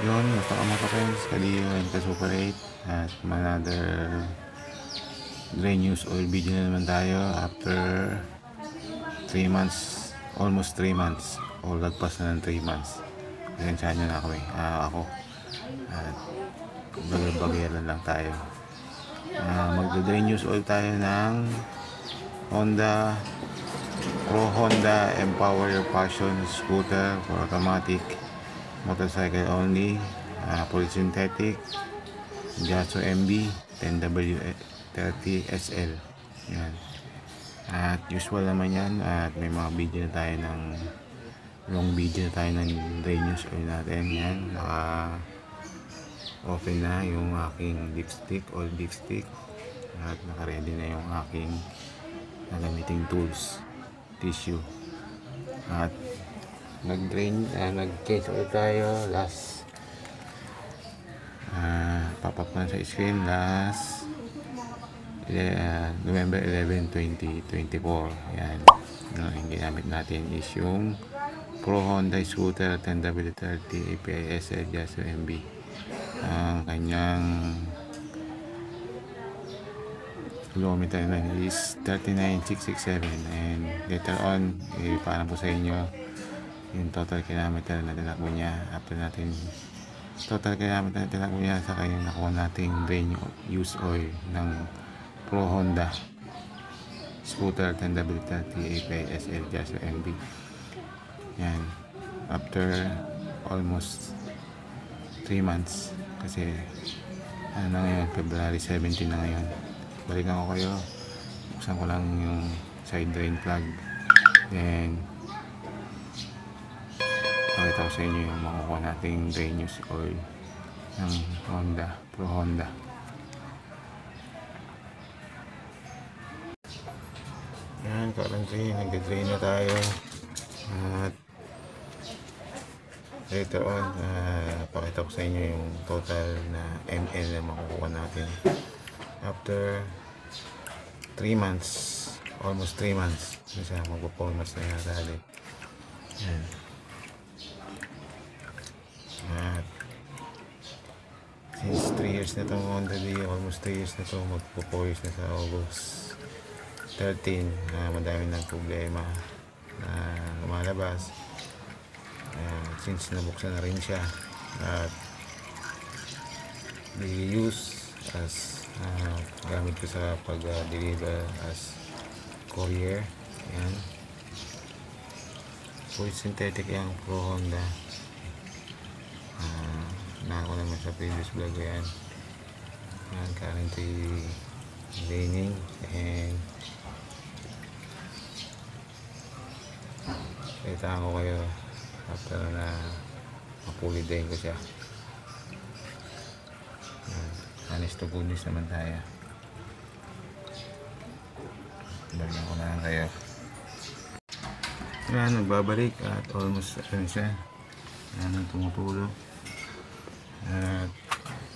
Yun, gusto ka mga friends, Kalio and Ka-Super 8 at another Dre News Oil video na naman tayo after 3 months, almost 3 months o lagpas na ng 3 months. Pasensyahan nyo na ako ako at bagay-bagayalan lang tayo. Magda-Dre News Oil tayo ng Honda Pro Honda Empower Your Passion Scooter for automatic motorcycle only, fully synthetic, Gaso MB 10W30 SL. Yan. At usual naman yan, at may mga video na tayo ng long video na tayo ng Dre News Oil natin. Yan, naka open na yung aking dipstick, oil dipstick, at naka ready na yung aking nagamiting tools, tissue. At nag-change ulit tayo last pop-up na sa screen last November 11, 2024. Yan, yung ginamit natin is yung Pro Honda Scooter 10W30 API SL Gaso MB. Ang kanyang kilometer na is 39,667, and later on ipaano po sa inyo yung total kilometer na tinakbo niya after natin total kilometer na tinakbo niya sa kanyang nakuha nating Dre News Oil ng Pro Honda Scooter 10W30 API SL Gaso MB. Yan, after almost 3 months kasi ano na ngayon, February 17 na ngayon. Balikan ko kayo, buksan ko lang yung side drain plug, then pakita ko sa inyo yung makukuha nating Dre News Oil ng Honda, Pro Honda. Yan, currently nag-drain na tayo at later on pakita ko sa inyo yung total na ml na makukuha natin after 3 months, almost 3 months kasi magpo-4 months na yata ulit. Yan. At since 3 years na itong Honda Dio, almost 3 years na ito, magpo-4 years na sa August 13, madami ng problema na lumalabas. Since nabuksan na rin siya at daily use as gamit ko sa pag-deliver as courier. Yan, full synthetic yung Pro Honda. Nako naman sa previous vlog yan. Currently raining, and kailangan ko kayo after na mapuli din ko siya. Honest to goodness naman tayo. Balikan ko na lang kayo. Yan, nagbabalik at almost ano siya. Yan, tumutulog. At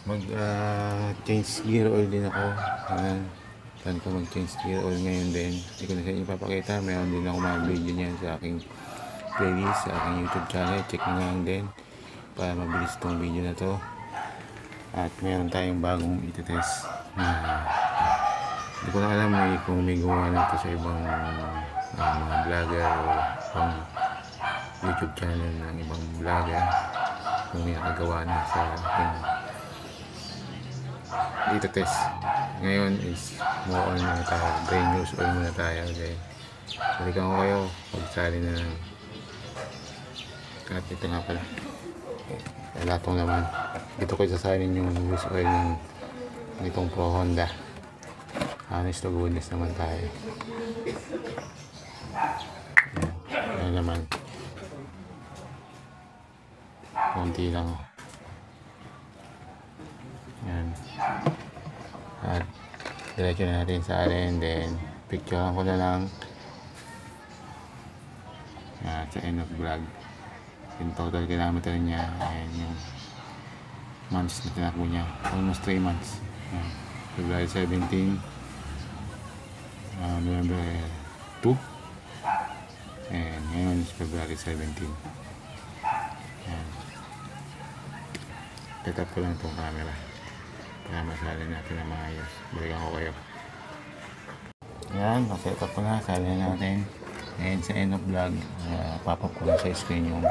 mag-change gear oil din ako. Saan ko mag-change gear oil ngayon din. Hindi ko na sa inyo papakita. Mayroon din ako mga video niyan sa aking playlist, sa aking YouTube channel. Check nyo lang din para mabilis itong video na to. At meron tayong bagong iti-test na hindi ko na alam kung may gawa nito sa ibang mga vlogger o pang YouTube channel ng ibang vlogger, kung may nakagawa na sa aking iti-test. Ngayon is more on na tayo, Dre News Oil muna tayo. Okay, balikan ko kayo pagsali na lang. At ito nga pala, latong naman dito ko isasalin yung news oil ng itong Pro Honda. Honest to goodness naman tayo. Yan naman, konti lang. Yan, at diretso na natin sa alin, then picturean ko na lang sa end of vlog yung total kilometer niya and yung months na tinakbo niya. Almost 3 months. February 17, November 2, and ngayon is February 17. Yan. set up ko lang itong camera para masalin natin na maayos. Balikan ko kayo. Yan, set up ko na, salin natin. And sa end of vlog, pop-up ko lang sa screen yung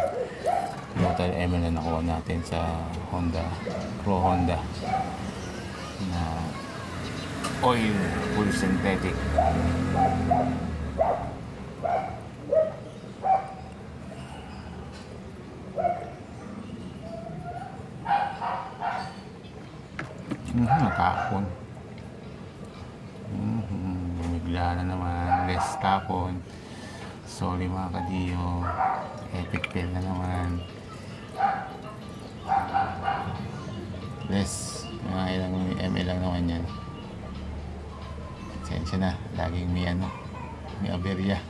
total ml na nakuha natin sa Honda Pro Honda na oil full synthetic. Natapon. Bumigla na naman. Less tapon. Sorry mga kadiyo. Epic fail na naman. Less. Mga ilang ml lang naman yan. Sensya na. Laging may ano. May aberya.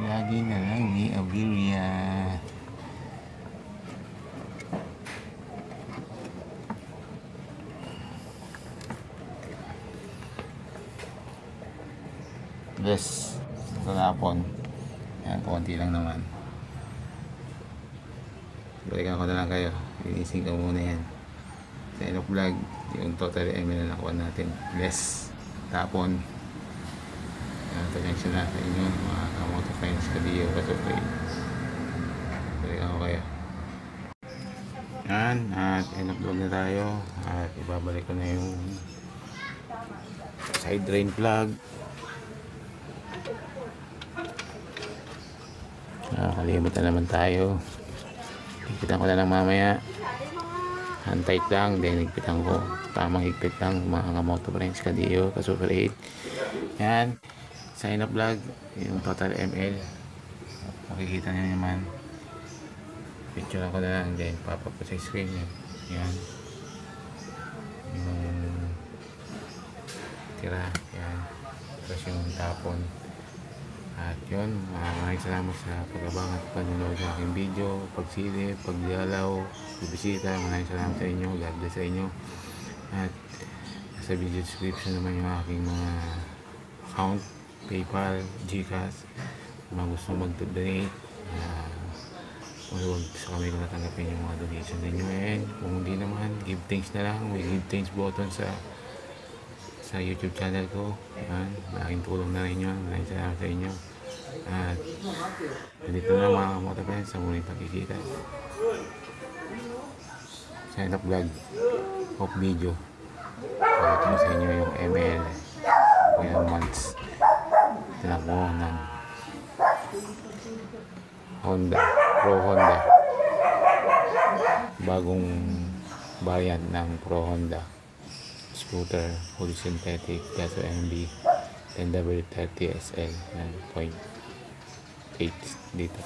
Lagi na lang may aberya. Yes, sa tapon. Yan, konti lang naman. Balikan ko na lang kayo. Linisin ko muna yan. Sa end of vlog, yung total ml na nakuha natin. Less tapon. Attention na sa inyo mga kamoto friends kadiyo kasupay. Balikan ko kayo. Yan, at end of vlog na tayo. At ibabalik ko na yung side drain plug. Nakalimutan naman tayo. Higpitan ko na lang mamaya. Hand tight lang, then higpitan ko. Tamang higpit lang mga kamoto friends kadiyo kasupay. Yan, sign up vlog, yung total ml. Makikita nyo naman. Picture ako na lang, then pop up ko sa screen. Yan. Yung tira. Yan. Tapos yung tapon. At yun, maraming salamat sa pag-abang at panonood ng aking video, pagsilip, paggalaw, pagbisita. Maraming salamat sa inyo. God bless sa inyo. At sa video description naman yung aking mga account, PayPal, GCash. Kung mga gusto mag-donate, huwag sa kami kung natanggapin yung mga donation ninyo. And kung hindi naman, give thanks na lang. May give thanks button sa YouTube channel ko. Yan, malaking tulong na rin yun. Maraming salamat sa inyo. At dito na mga kamoto friends sa muling pagkikita sa end of vlog of video. Pakita ko sa inyo yung ml o yung months tinako ng Honda Pro Honda, bagong variant ng Pro Honda scooter full synthetic Gaso MB 10W30 SL 9.8 dito.